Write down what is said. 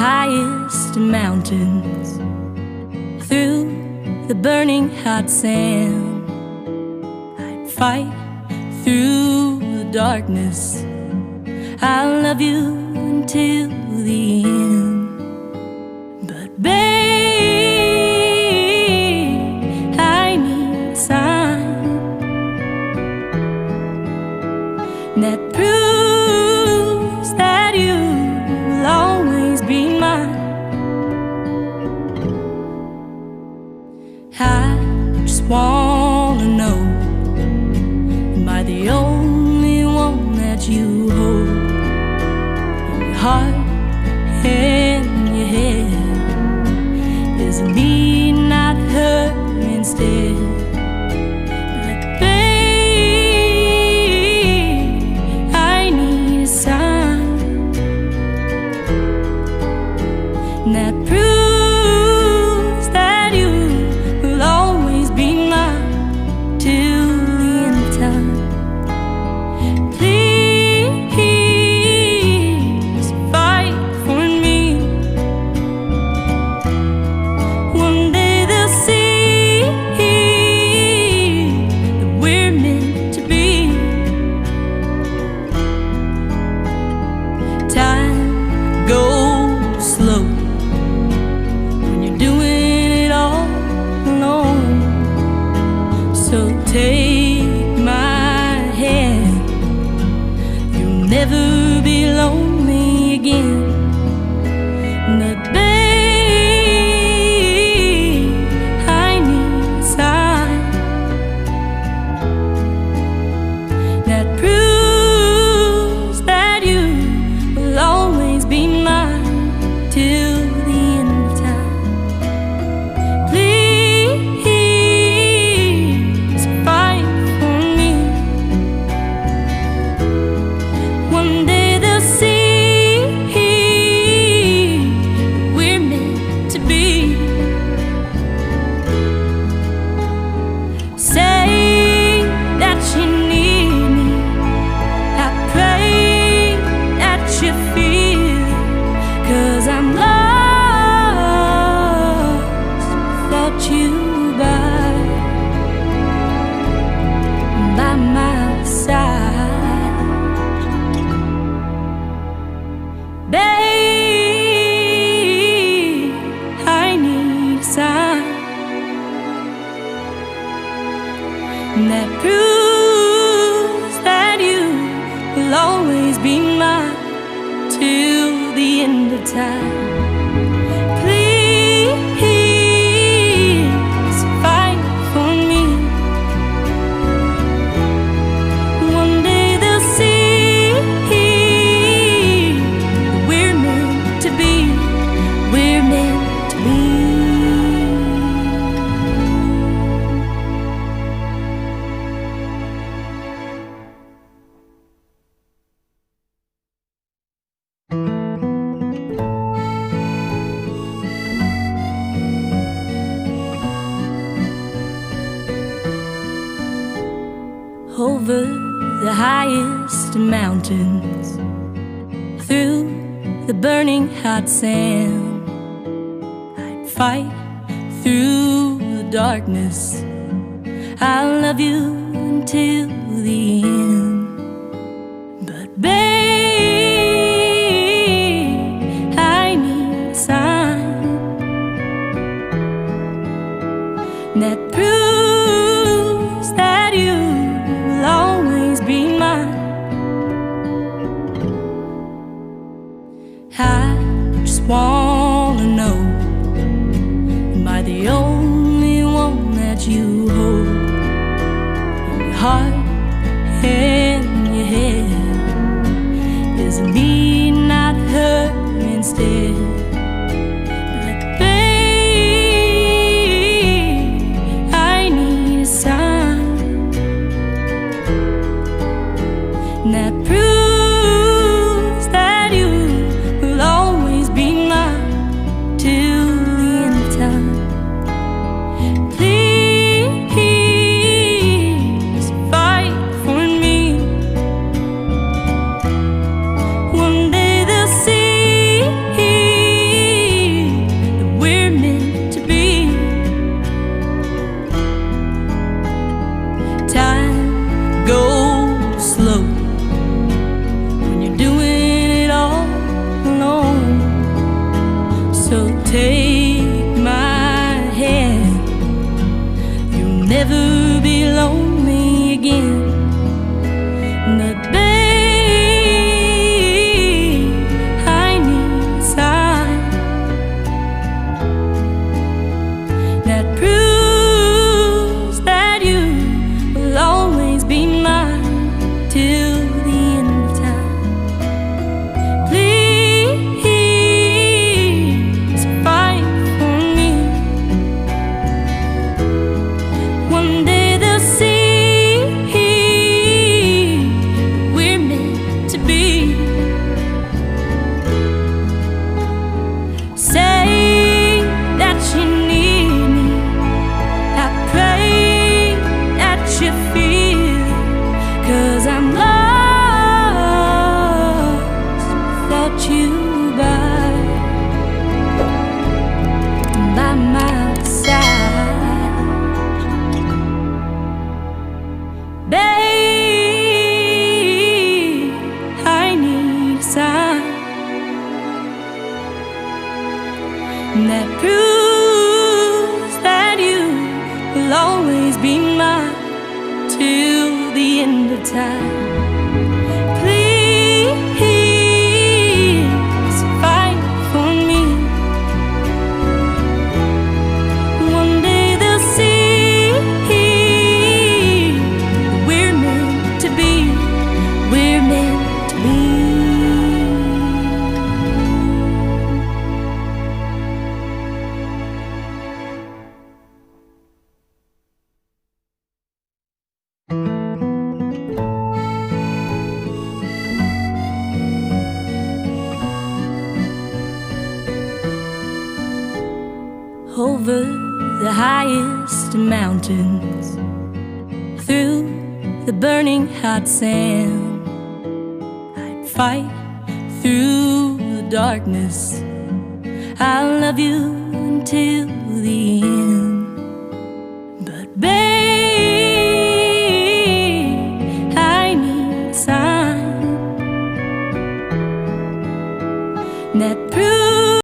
highest mountains, through the burning hot sand. I'd fight through the darkness. I'll love you until the end. But babe, I need a sign that proves that you will always be mine. I just wanna know, am I the only one that you hold in your heart and your head? Is it me, not her instead? But babe, I need a sign that proves that you will always be mine till the end of time. Please fight for me. One day they'll see that we're meant to be. Time goes slow when you're doing it all alone. So take my hand, you'll never be lonely again. But babe, I need a sign that proves that you will always be mine till the end of time. Please fight for me. One day they'll see we're meant to be. Say that you need me. I pray that you feel it, 'cause I'm lost without you by my side. Babe, I need a sign that proves that you will always be mine till the end of time. Please fight for me. One day they'll see that we're meant to be. We're meant to be. Over the highest mountains, through the burning hot sand, I'd fight through the darkness. I'll love you until the end. But babe, I need a sign that proves that you will always be mine. I just wanna know, am I the only one that you hold in your heart and your head? Is it me, not her instead? But babe, I need a sign that proves that you will always be mine till the end of time. Please fight for me. One never be lonely again. But babe, I need a sign that proves that you will always be mine till the end of time. Please fight for me. One day they'll see we're meant to be. Say that you need me. I pray that you feel, 'cause I'm lost without you by my side. Babe, I need a sign that proves that you will always be mine till the end of time. Please fight for me. One day they'll see we're meant to be. We're meant to be. Over the highest mountains, through the burning hot sand, I'd fight through the darkness. I'll love you until the end.